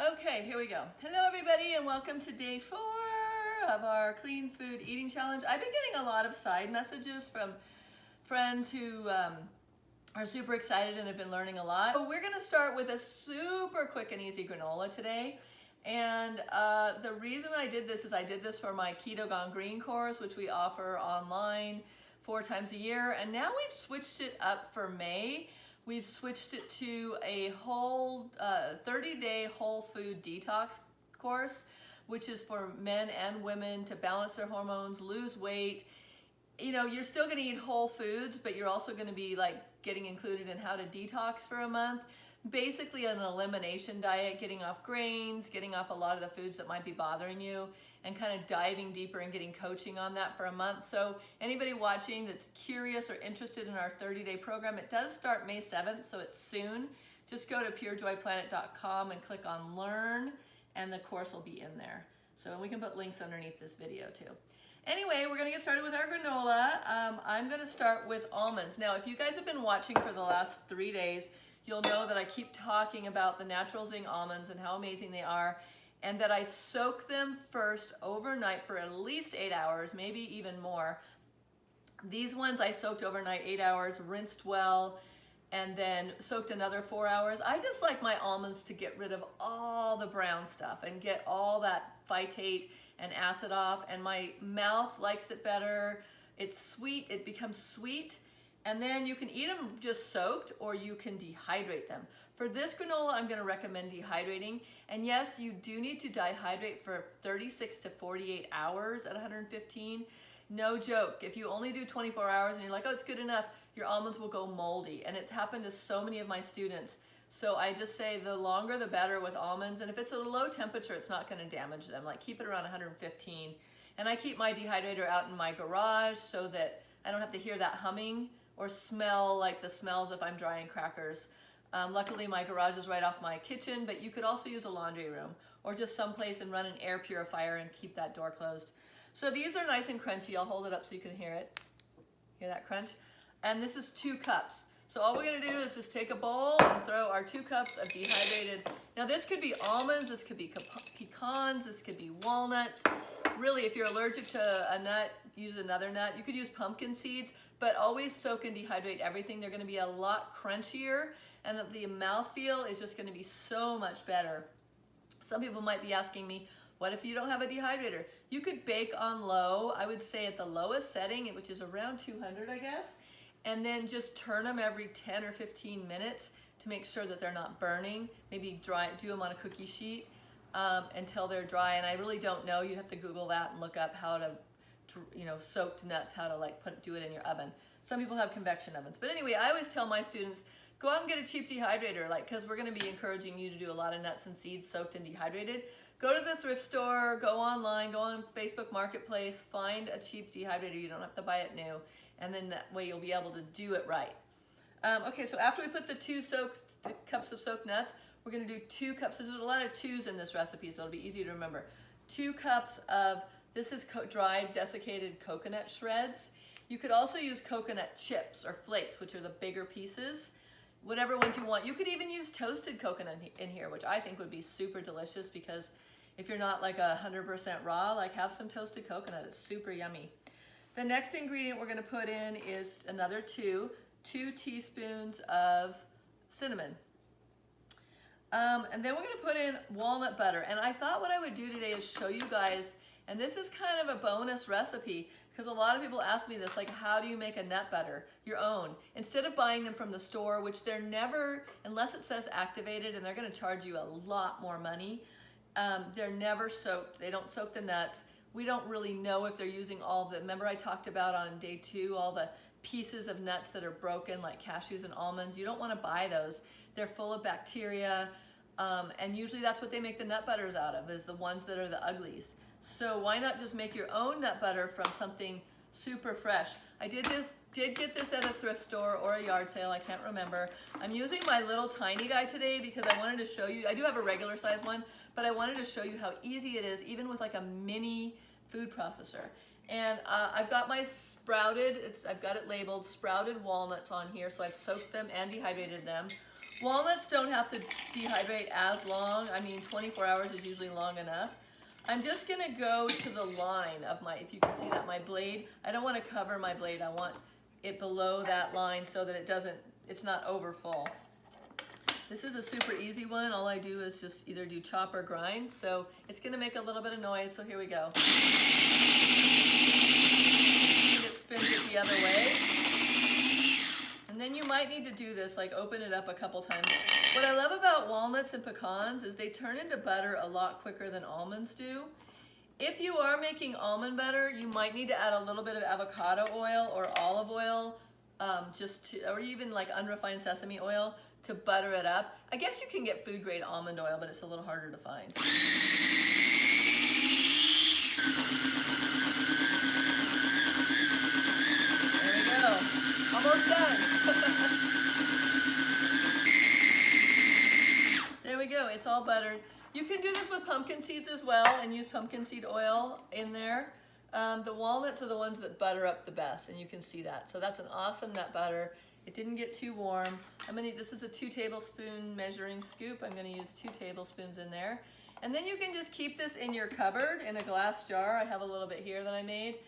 Okay, here we go. Hello everybody and welcome to day 4 of our clean food eating challenge. I've been getting a lot of side messages from friends who are super excited and have been learning a lot. So we're gonna start with a super quick and easy granola today. And the reason I did this is I did this for my Keto Gone Green course, which we offer online 4 times a year. And now we've switched it up for May. We've switched it to a whole 30-day whole food detox course, which is for men and women to balance their hormones, lose weight. You know, you're still gonna eat whole foods, but you're also gonna be like getting included in how to detox for a month. Basically an elimination diet, getting off grains, getting off a lot of the foods that might be bothering you, and kind of diving deeper and getting coaching on that for a month. So anybody watching that's curious or interested in our 30-day program, it does start May 7th, so it's soon. Just go to purejoyplanet.com and click on Learn, and the course will be in there. So we can put links underneath this video too. Anyway, we're gonna get started with our granola. I'm gonna start with almonds. Now, if you guys have been watching for the last 3 days, you'll know that I keep talking about the natural zinc almonds and how amazing they are, and that I soak them first overnight for at least 8 hours, maybe even more. These ones I soaked overnight 8 hours, rinsed well, and then soaked another 4 hours. I just like my almonds to get rid of all the brown stuff and get all that phytate and acid off, and my mouth likes it better. It's sweet, it becomes sweet. And then you can eat them just soaked, or you can dehydrate them. For this granola, I'm gonna recommend dehydrating. And yes, you do need to dehydrate for 36 to 48 hours at 115. No joke, if you only do 24 hours and you're like, oh, it's good enough, your almonds will go moldy. And it's happened to so many of my students. So I just say the longer the better with almonds. And if it's at a low temperature, it's not gonna damage them. Like keep it around 115. And I keep my dehydrator out in my garage so that I don't have to hear that humming or smell like the smells if I'm drying crackers. Luckily my garage is right off my kitchen, but you could also use a laundry room or just someplace and run an air purifier and keep that door closed. So these are nice and crunchy. I'll hold it up so you can hear it. Hear that crunch? And this is 2 cups. So all we're gonna do is just take a bowl and throw our 2 cups of dehydrated. Now this could be almonds, this could be pecans, this could be walnuts. Really, if you're allergic to a nut, use another nut. You could use pumpkin seeds, but always soak and dehydrate everything. They're gonna be a lot crunchier, and the mouthfeel is just gonna be so much better. Some people might be asking me, what if you don't have a dehydrator? You could bake on low, I would say at the lowest setting, which is around 200, I guess, and then just turn them every 10 or 15 minutes to make sure that they're not burning. Maybe do them on a cookie sheet until they're dry. And I really don't know, you'd have to Google that and look up how to, soaked nuts, how to do it in your oven. Some people have convection ovens. But anyway, I always tell my students, go out and get a cheap dehydrator, because we're gonna be encouraging you to do a lot of nuts and seeds soaked and dehydrated. Go to the thrift store, go online, go on Facebook Marketplace, find a cheap dehydrator. You don't have to buy it new. And then that way you'll be able to do it right. Okay, so after we put the 2 cups of soaked nuts, we're gonna do 2 cups. There's a lot of 2s in this recipe, so it'll be easy to remember. 2 cups of, this is dried desiccated coconut shreds. You could also use coconut chips or flakes, which are the bigger pieces. Whatever ones you want. You could even use toasted coconut in here, which I think would be super delicious, because if you're not like 100% raw, have some toasted coconut. It's super yummy. The next ingredient we're gonna put in is another 2 teaspoons of cinnamon. And then we're gonna put in walnut butter. And I thought what I would do today is show you guys, and this is kind of a bonus recipe, because a lot of people ask me this, how do you make a nut butter, your own? Instead of buying them from the store, which they're never, unless it says activated, and they're gonna charge you a lot more money, they're never soaked. They don't soak the nuts. We don't really know if they're using all the, remember I talked about on day 2, all the pieces of nuts that are broken, like cashews and almonds. You don't wanna buy those. They're full of bacteria, and usually that's what they make the nut butters out of, is the ones that are the uglies. So why not just make your own nut butter from something super fresh? I did get this at a thrift store or a yard sale, I can't remember. I'm using my little tiny guy today because I wanted to show you, I do have a regular size one, but I wanted to show you how easy it is, even with a mini food processor. And I've got my sprouted, I've got it labeled sprouted walnuts on here, so I've soaked them and dehydrated them. Walnuts don't have to dehydrate as long. I mean, 24 hours is usually long enough. I'm just gonna go to the line of my, if you can see that, my blade. I don't wanna cover my blade. I want it below that line so that it's not over full. This is a super easy one. All I do is just either do chop or grind. So it's gonna make a little bit of noise, so here we go. And it spins it the other way. And then you might need to do this, like open it up a couple times. What I love about walnuts and pecans is they turn into butter a lot quicker than almonds do. If you are making almond butter, you might need to add a little bit of avocado oil or olive oil, or even like unrefined sesame oil to butter it up. I guess you can get food grade almond oil, but it's a little harder to find. There we go. Almost done. There we go, it's all buttered. You can do this with pumpkin seeds as well and use pumpkin seed oil in there. The walnuts are the ones that butter up the best, and you can see that. So that's an awesome nut butter. It didn't get too warm. This is a 2 tablespoon measuring scoop. I'm gonna use 2 tablespoons in there. And then you can just keep this in your cupboard in a glass jar. I have a little bit here that I made.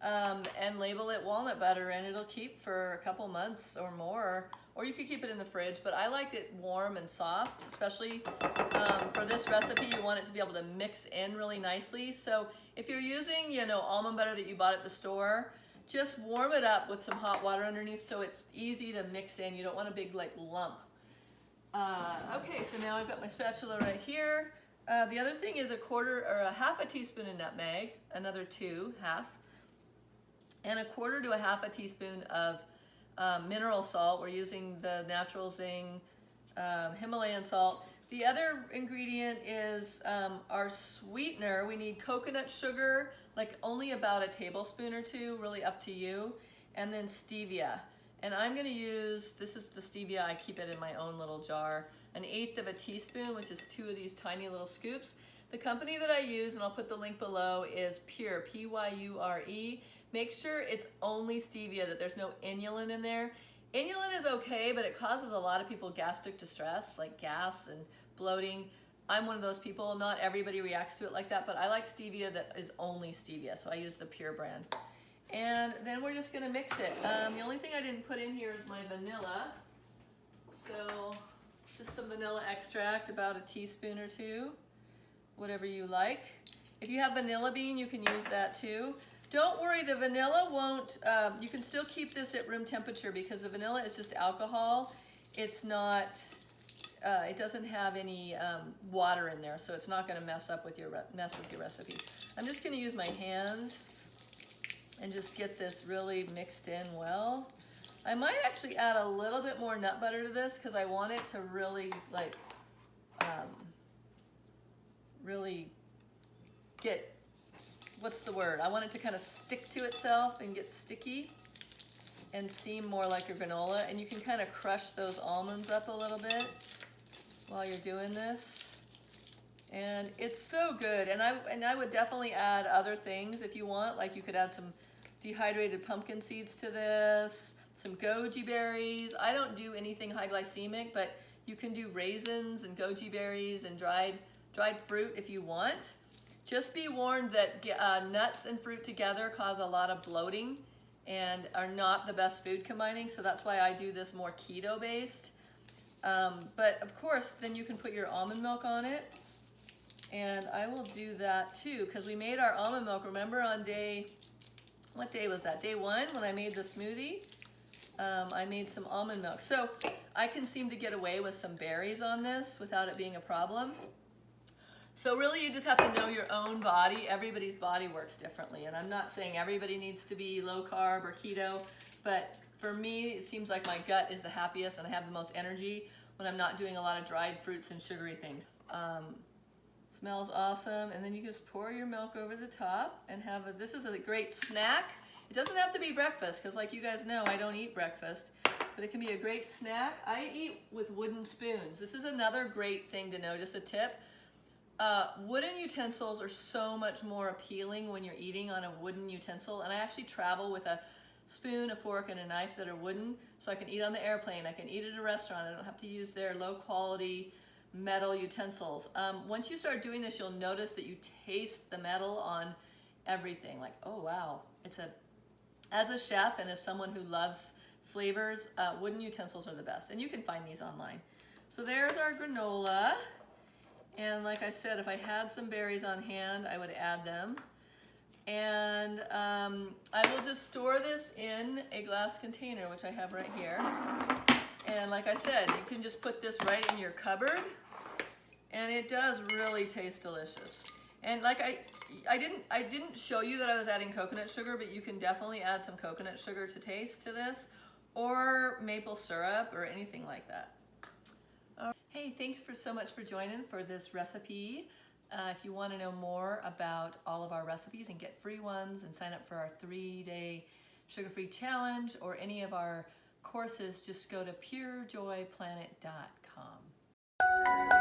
And label it walnut butter, and it'll keep for a couple months or more, or you could keep it in the fridge, but I like it warm and soft, especially for this recipe. You want it to be able to mix in really nicely. So if you're using, almond butter that you bought at the store, just warm it up with some hot water underneath so it's easy to mix in. You don't want a big lump. Okay, so now I've got my spatula right here. The other thing is a half a teaspoon of nutmeg, another 2, half, and 1/4 to 1/2 teaspoon of mineral salt. We're using the Natural Zing Himalayan salt. The other ingredient is our sweetener. We need coconut sugar, like only about a tablespoon or 2, really up to you, and then stevia. And I'm gonna use, this is the stevia, I keep it in my own little jar, 1/8 of a teaspoon, which is 2 of these tiny little scoops. The company that I use, and I'll put the link below, is Pure, P-Y-U-R-E. Make sure it's only stevia, that there's no inulin in there. Inulin is okay, but it causes a lot of people gastric distress, like gas and bloating. I'm one of those people. Not everybody reacts to it like that, but I like stevia that is only stevia, so I use the Pure brand. And then we're just gonna mix it. The only thing I didn't put in here is my vanilla. So just some vanilla extract, about a teaspoon or 2, whatever you like. If you have vanilla bean, you can use that too. Don't worry, the vanilla won't, you can still keep this at room temperature because the vanilla is just alcohol. It's not, it doesn't have any water in there, so it's not gonna mess with your recipe. I'm just gonna use my hands and just get this really mixed in well. I might actually add a little bit more nut butter to this because I want it to really really get, what's the word? I want it to kind of stick to itself and get sticky and seem more like your granola. And you can kind of crush those almonds up a little bit while you're doing this. And it's so good. And I would definitely add other things if you want. Like you could add some dehydrated pumpkin seeds to this, some goji berries. I don't do anything high glycemic, but you can do raisins and goji berries and dried fruit if you want. Just be warned that nuts and fruit together cause a lot of bloating and are not the best food combining, so that's why I do this more keto based. But of course, then you can put your almond milk on it, and I will do that too, because we made our almond milk, remember on what day was that? Day 1 when I made the smoothie? I made some almond milk. So I can seem to get away with some berries on this without it being a problem. So really you just have to know your own body. Everybody's body works differently. And I'm not saying everybody needs to be low carb or keto, but for me, it seems like my gut is the happiest and I have the most energy when I'm not doing a lot of dried fruits and sugary things. Smells awesome. And then you just pour your milk over the top and this is a great snack. It doesn't have to be breakfast, because like you guys know, I don't eat breakfast, but it can be a great snack. I eat with wooden spoons. This is another great thing to know, just a tip. Wooden utensils are so much more appealing when you're eating on a wooden utensil, and I actually travel with a spoon, a fork, and a knife that are wooden, so I can eat on the airplane, I can eat at a restaurant, I don't have to use their low quality metal utensils. Once you start doing this, you'll notice that you taste the metal on everything. Like, oh wow, as a chef and as someone who loves flavors, wooden utensils are the best, and you can find these online. So there's our granola, and like I said, if I had some berries on hand, I would add them. And I will just store this in a glass container, which I have right here. And like I said, you can just put this right in your cupboard, and it does really taste delicious. And like I didn't show you that I was adding coconut sugar, but you can definitely add some coconut sugar to taste to this, or maple syrup or anything like that. Hey, thanks so much for joining for this recipe. If you want to know more about all of our recipes and get free ones and sign up for our 3-day sugar-free challenge or any of our courses, just go to purejoyplanet.com.